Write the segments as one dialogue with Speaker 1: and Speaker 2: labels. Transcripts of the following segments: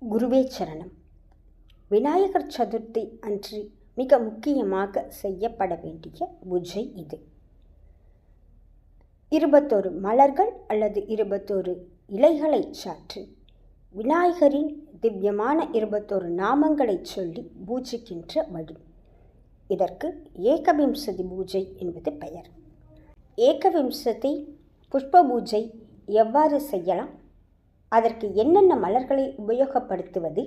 Speaker 1: குருவே சரணம். விநாயகர் சதுர்த்தி அன்று மிக முக்கியமாக செய்யப்பட வேண்டிய பூஜை இது. 21 மலர்கள் அல்லது 21 இலைகளை சாற்றி விநாயகரின் திவ்யமான 21 நாமங்களை சொல்லி பூஜிக்கின்ற வழி. இதற்கு ஏகவிம்சதி பூஜை என்பது பெயர். ஏகவிம்சதி புஷ்ப பூஜை எவ்வாறு செய்யலாம், அதற்கு என்னென்ன மலர்களை உபயோகப்படுத்துவது,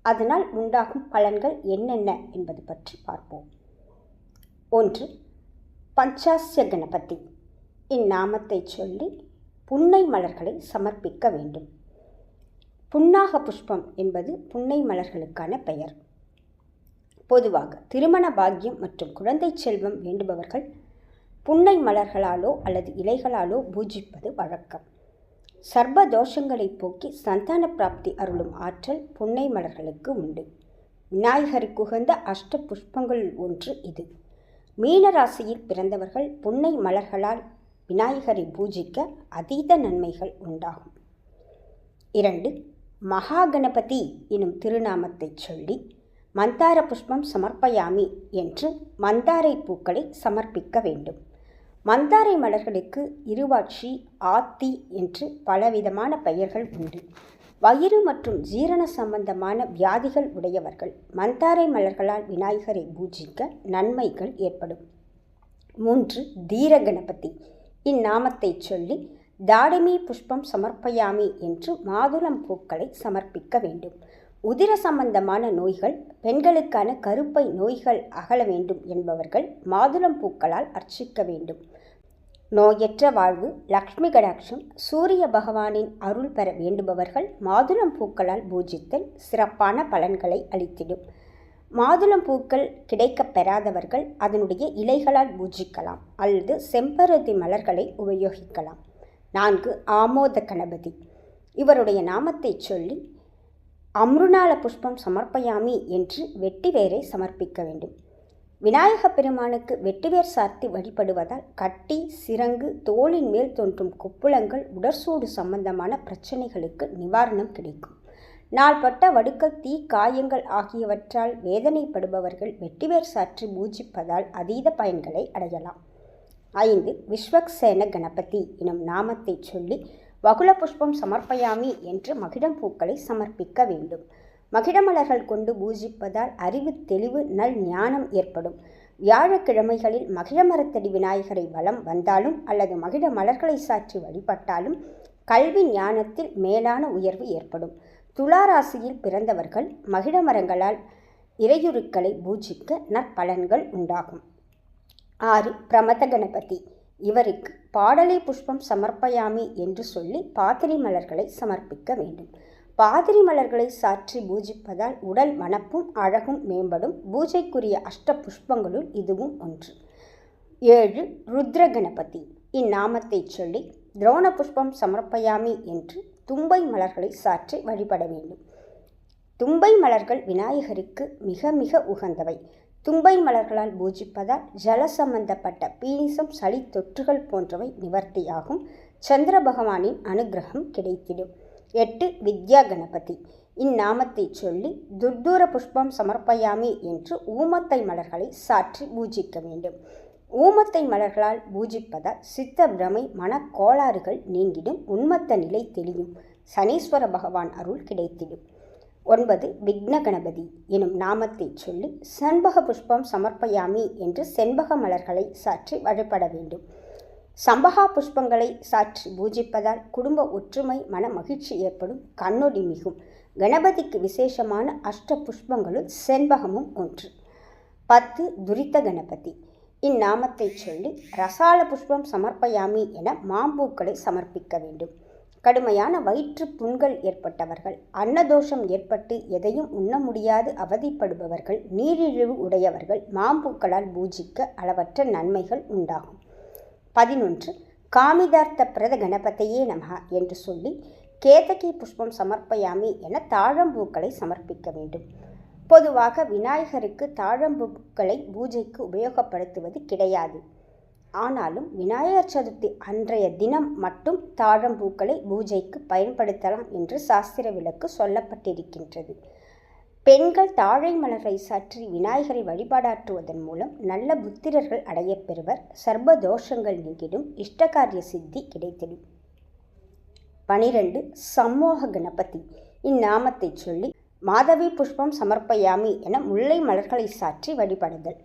Speaker 1: அதனால் உண்டாகும் பலன்கள் என்னென்ன என்பது பற்றி பார்ப்போம். 1. பஞ்சாஸ்ய கணபதி. இந்நாமத்தை சொல்லி புன்னை மலர்களை சமர்ப்பிக்க வேண்டும். புன்னாக புஷ்பம் என்பது புன்னை மலர்களுக்கான பெயர். பொதுவாக திருமண பாக்கியம் மற்றும் குழந்தை செல்வம் வேண்டுபவர்கள் புன்னை மலர்களாலோ அல்லது இலைகளாலோ பூஜிப்பது வழக்கம். சர்ப தோஷங்களை போக்கி சந்தான பிராப்தி அருளும் ஆற்றல் புன்னை மலர்களுக்கு உண்டு. விநாயகருக்கு உகந்த அஷ்ட புஷ்பங்களுள் ஒன்று இது. மீன ராசியில் பிறந்தவர்கள் புன்னை மலர்களால் விநாயகரை பூஜிக்க அதீத நன்மைகள் உண்டாகும். 2. மகா கணபதி எனும் திருநாமத்தை சொல்லி மந்தார புஷ்பம் சமர்ப்பயாமி என்று மந்தாரை பூக்களை சமர்ப்பிக்க வேண்டும். மந்தாரை மலர்களுக்கு இருவாட்சி, ஆத்தி என்று பலவிதமான பெயர்கள் உண்டு. வயிறு மற்றும் ஜீரண சம்பந்தமான வியாதிகள் உடையவர்கள் மந்தாரை மலர்களால் விநாயகரை பூஜிக்க நன்மைகள் ஏற்படும். 3. தீர கணபதி. இந்நாமத்தை சொல்லி தாடிமி புஷ்பம் சமர்ப்பயாமி என்று மாதுளம் பூக்களை சமர்ப்பிக்க வேண்டும். உதிர சம்பந்தமான நோய்கள், பெண்களுக்கான கருப்பை நோய்கள் அகல வேண்டும் என்பவர்கள் மாதுளம் பூக்களால் அர்ச்சிக்க வேண்டும். நோயற்ற வாழ்வு, லக்ஷ்மி கடாட்சம், சூரிய பகவானின் அருள் பெற வேண்டுபவர்கள் மாதுளம் பூக்களால் பூஜித்தல் சிறப்பான பலன்களை அளித்திடும். மாதுளம் பூக்கள் கிடைக்கப் பெறாதவர்கள் அதனுடைய இலைகளால் பூஜிக்கலாம் அல்லது செம்பருத்தி மலர்களை உபயோகிக்கலாம். 4. ஆமோத கணபதி. இவருடைய நாமத்தை சொல்லி அம்ருநாள புஷ்பம் சமர்ப்பயாமி என்று வெட்டிவேரை சமர்ப்பிக்க வேண்டும். விநாயக பெருமானுக்கு வெட்டிவேர் சார்த்தி வழிபடுவதால் கட்டி, சிரங்கு, தோளின் மேல் தோன்றும் கொப்புளங்கள், உடற்சூடு சம்பந்தமான பிரச்சனைகளுக்கு நிவாரணம் கிடைக்கும். நாள்பட்ட வடுக்கள், தீ, காயங்கள் ஆகியவற்றால் வேதனைப்படுபவர்கள் வெட்டிவேர் சாற்றி பூஜிப்பதால் அதீத பயன்களை அடையலாம். 5. விஸ்வக்சேன கணபதி எனும் நாமத்தை சொல்லி வகுல புஷ்பம் சமர்ப்பயாமி என்று மகிடம் பூக்களை சமர்ப்பிக்க வேண்டும். மகிடமலர்கள் கொண்டு பூஜிப்பதால் அறிவு, தெளிவு, நல் ஞானம் ஏற்படும். வியாழக்கிழமைகளில் மகிழமரத்தடி விநாயகரை வலம் வந்தாலும் அல்லது மகிட மலர்களை சாற்றி வழிபட்டாலும் கல்வி ஞானத்தில் மேலான உயர்வு ஏற்படும். துளாராசியில் பிறந்தவர்கள் மகிட மரங்களால் இறையுருக்களை பூஜிக்க நற்பலன்கள் உண்டாகும். 6. பிரமத கணபதி. இவருக்கு பாடலை புஷ்பம் சமர்ப்பயாமி என்று சொல்லி பாத்திரி மலர்களை சமர்ப்பிக்க வேண்டும். பாதிரி மலர்களை சாற்றி பூஜிப்பதால் உடல் வனப்பும் அழகும் மேம்படும். பூஜைக்குரிய அஷ்ட புஷ்பங்களுள் இதுவும் ஒன்று. 7. ருத்ர கணபதி. இந்நாமத்தை சொல்லி துரோண புஷ்பம் சமர்ப்பயாமி என்று தும்பை மலர்களை சாற்றி வழிபட வேண்டும். தும்பை மலர்கள் விநாயகருக்கு மிக மிக உகந்தவை. தும்பை மலர்களால் பூஜிப்பதால் ஜல சம்பந்தப்பட்ட பீனிசம், சளி தொற்றுகள் போன்றவை நிவர்த்தியாகும். சந்திர பகவானின் அனுகிரகம் கிடைத்திடும். 8. வித்யா கணபதி. இந்நாமத்தை சொல்லி துர்தூர புஷ்பம் சமர்ப்பயாமி என்று ஊமத்தை மலர்களை சாற்றி பூஜிக்க வேண்டும். ஊமத்தை மலர்களால் பூஜிப்பதால் சித்த பிரமை, மனக்கோளாறுகள் நீங்கிடும். உண்மத்த நிலை தெளியும். சனீஸ்வர பகவான் அருள் கிடைத்திடும். 9. விக்ன கணபதி எனும் நாமத்தை சொல்லி செண்பக புஷ்பம் சமர்ப்பயாமி என்று செண்பக மலர்களை சாற்றி வழிபட வேண்டும். சம்பகா புஷ்பங்களை சாற்றி பூஜிப்பதால் குடும்ப ஒற்றுமை, மன மகிழ்ச்சி ஏற்படும். கண்ணொளி மிகும். கணபதிக்கு விசேஷமான அஷ்ட புஷ்பங்களுள் செண்பகமும் ஒன்று. 10. துரித கணபதி. இந்நாமத்தை சொல்லி ரசால புஷ்பம் சமர்ப்பயாமி என மாம்பூக்களை சமர்ப்பிக்க வேண்டும். கடுமையான வயிற்று புண்கள் ஏற்பட்டவர்கள், அன்னதோஷம் ஏற்பட்டு எதையும் உண்ண முடியாது அவதிப்படுபவர்கள், நீரிழிவு உடையவர்கள் மாம்பூக்களால் பூஜிக்க அளவற்ற நன்மைகள் உண்டாகும். 11. காமிதார்த்த பிரத கணபதியே நமஹ என்று சொல்லி கேதகி புஷ்பம் சமர்ப்பயாமி என தாழம்பூக்களை சமர்ப்பிக்க வேண்டும். பொதுவாக விநாயகருக்கு தாழம்பூக்களை பூஜைக்கு உபயோகப்படுத்துவது கிடையாது. ஆனாலும் விநாயகர் சதுர்த்தி அன்றைய தினம் மட்டும் தாழம்பூக்களை பூஜைக்கு பயன்படுத்தலாம் என்று சாஸ்திர விலக்கு சொல்லப்பட்டிருக்கின்றது. பெண்கள் தாழை மலர்களை சாற்றி விநாயகரை வழிபாடாற்றுவதன் மூலம் நல்ல புத்திரர்கள் அடையப்பெறுவர், சர்வ தோஷங்கள் நீங்கிடும், இஷ்டகாரிய சித்தி கிடைத்திடும். 12. சம்மோக கணபதி. இந்நாமத்தை சொல்லி மாதவி புஷ்பம் சமர்ப்பயாமி என முல்லை மலர்களை சாற்றி வழிபடுதல்.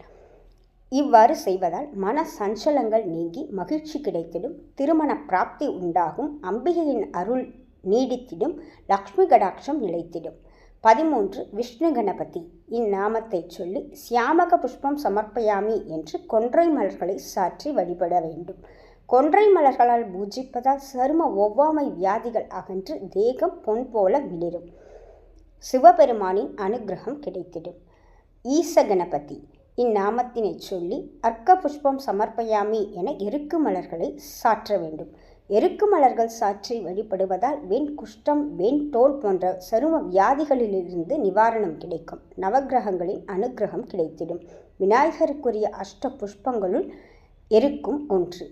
Speaker 1: இவ்வாறு செய்வதால் மன சஞ்சலங்கள் நீங்கி மகிழ்ச்சி கிடைத்திடும், திருமண பிராப்தி உண்டாகும், அம்பிகையின் அருள் நீடித்திடும், லக்ஷ்மி கடாட்சம் நிலைத்திடும். 13. விஷ்ணு கணபதி. இந்நாமத்தை சொல்லி சியாமக புஷ்பம் சமர்ப்பயாமி என்று கொன்றை மலர்களை சாற்றி வழிபட வேண்டும். கொன்றை மலர்களால் பூஜிப்பதால் சரும ஒவ்வாமை வியாதிகள் அகன்று தேகம் பொன் போல மிளிரும், சிவபெருமானின் அனுகிரகம் கிடைத்திடும். ஈச கணபதி. இந்நாமத்தினை சொல்லி அர்க்க புஷ்பம் சமர்ப்பயாமி என எருக்கு மலர்களை சாற்ற வேண்டும். எருக்கு மலர்கள் சாற்றி வழிபடுவதால் வெண் குஷ்டம், வெண் தோல் போன்ற சரும வியாதிகளிலிருந்து நிவாரணம் கிடைக்கும், நவக்கிரகங்களின் அனுகிரகம் கிடைத்திடும். விநாயகருக்குரிய அஷ்ட புஷ்பங்களுள் எருக்கும் ஒன்று.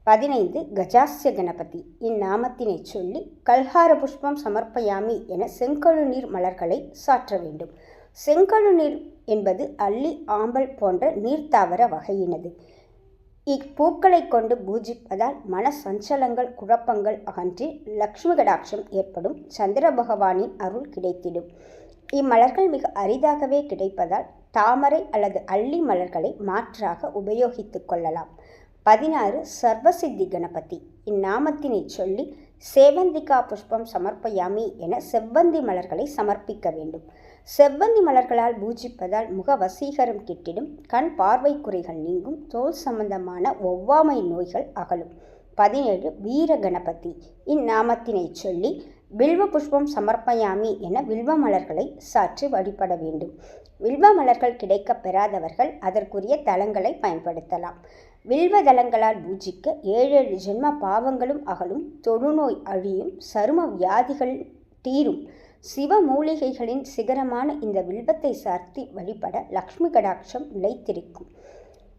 Speaker 1: 15. கஜாஸ்ய கணபதி. இந்நாமத்தினை சொல்லி கல்ஹார புஷ்பம் சமர்ப்பயாமி என செங்கழுநீர் மலர்களை சாற்ற வேண்டும். செங்கழுநீர் என்பது அல்லி, ஆம்பல் போன்ற நீர்த்தாவர வகையினது. இப்பூக்களை கொண்டு பூஜிப்பதால் மன சஞ்சலங்கள், குழப்பங்கள் அகன்றி லக்ஷ்மி கடாட்சம் ஏற்படும், சந்திர பகவானின் அருள் கிடைத்திடும். இம்மலர்கள் மிக அரிதாகவே கிடைப்பதால் தாமரை அல்லது அல்லி மலர்களை மாற்றாக உபயோகித்துக் கொள்ளலாம். 16. சர்வசித்தி கணபதி. இந்நாமத்தினை சொல்லி சேவந்திகா புஷ்பம் சமர்ப்பயாமி என செவ்வந்தி மலர்களை சமர்ப்பிக்க வேண்டும். செவ்வந்தி மலர்களால் பூஜிப்பதால் முக வசீகரம் கிட்டிடும், கண் பார்வை குறைகள் நீங்கும், தோல் சம்பந்தமான ஒவ்வாமை நோய்கள் அகலும். 17. வீர கணபதி. இந்நாமத்தினை சொல்லி வில்வ புஷ்பம் சமர்ப்பயாமி என வில்வ மலர்களை சாற்றி வழிபட வேண்டும். வில்வ மலர்கள் கிடைக்கப் பெறாதவர்கள் அதற்குரிய தலங்களை பயன்படுத்தலாம். வில்வ தலங்களால் பூஜிக்க 7 ஜென்ம பாவங்களும் அகலும், தொழுநோய் அழியும், சரும வியாதிகள் தீரும். சிவ மூலிகைகளின் சிகரமான இந்த வில்வத்தை சார்த்தி வழிபட லக்ஷ்மி கடாட்சம் நிலைத்திருக்கும்.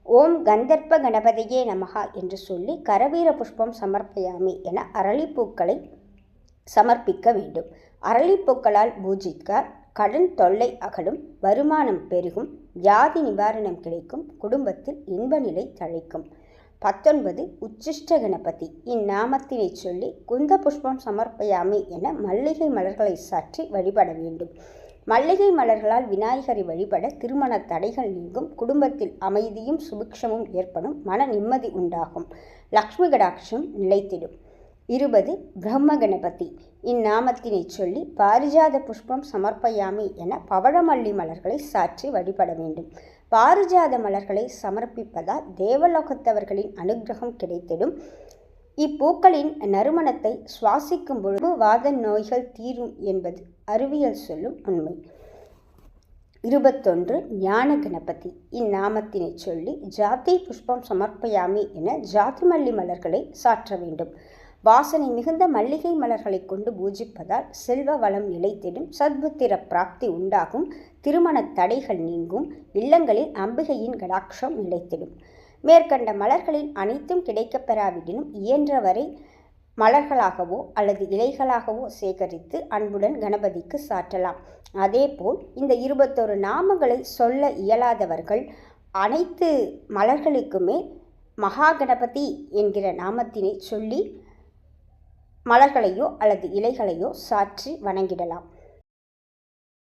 Speaker 1: ஓம் கந்தர்ப்ப கணபதியே நமஹா என்று சொல்லி கரவீர புஷ்பம் சமர்ப்பயாமி என அரளிப்பூக்களை சமர்ப்பிக்க வேண்டும். அரளிப்பூக்களால் பூஜிக்க கடன் தொல்லை அகலும், வருமானம் பெருகும், வியாதி நிவாரணம் கிடைக்கும், குடும்பத்தில் இன்ப நிலை தழைக்கும். 19. உச்சிஷ்ட கணபதி. இந்நாமத்தினை சொல்லி குந்த புஷ்பம் சமர்ப்பயாமி என மல்லிகை மலர்களை சாற்றி வழிபட வேண்டும். மல்லிகை மலர்களால் விநாயகரை வழிபட திருமண தடைகள் நீங்கும், குடும்பத்தில் அமைதியும் சுபிக்ஷமும் ஏற்படும், மன நிம்மதி உண்டாகும், லக்ஷ்மி கடாட்சம் நிலைத்திடும். 20. பிரம்ம கணபதி. இந்நாமத்தினை சொல்லி பாரிஜாத புஷ்பம் சமர்ப்பயாமி என பவழமல்லி மலர்களை சாற்றி வழிபட வேண்டும். பாரிஜாத மலர்களை சமர்ப்பிப்பதால் தேவலோகத்தவர்களின் அனுகிரகம் கிடைத்திடும். இப்பூக்களின் நறுமணத்தை சுவாசிக்கும் பொழுது வாத நோய்கள் தீரும் என்பது அறிவியல் சொல்லும் உண்மை. 21. ஞான கணபதி. இந்நாமத்தினை சொல்லி ஜாதி புஷ்பம் சமர்ப்பயாமி என ஜாதிமல்லி மலர்களை சாற்ற வேண்டும். வாசனை மிகுந்த மல்லிகை மலர்களை கொண்டு பூஜிப்பதால் செல்வ வளம் நிலைத்திடும், சத்புத்திர பிராப்தி உண்டாகும், திருமண தடைகள் நீங்கும், இல்லங்களில் அம்பிகையின் கடாட்சம் நிலைத்திடும். மேற்கண்ட மலர்களில் அனைத்தும் கிடைக்கப்பெறாவிடனும் இயன்றவரை மலர்களாகவோ அல்லது இலைகளாகவோ சேகரித்து அன்புடன் கணபதிக்கு சாற்றலாம். அதேபோல் இந்த 21 நாமங்களை சொல்ல இயலாதவர்கள் அனைத்து மலர்களுக்குமே மகா கணபதி என்கிற நாமத்தினை சொல்லி மலர்களையோ அல்லது இலைகளையோ சாற்றி வணங்கிடலாம்.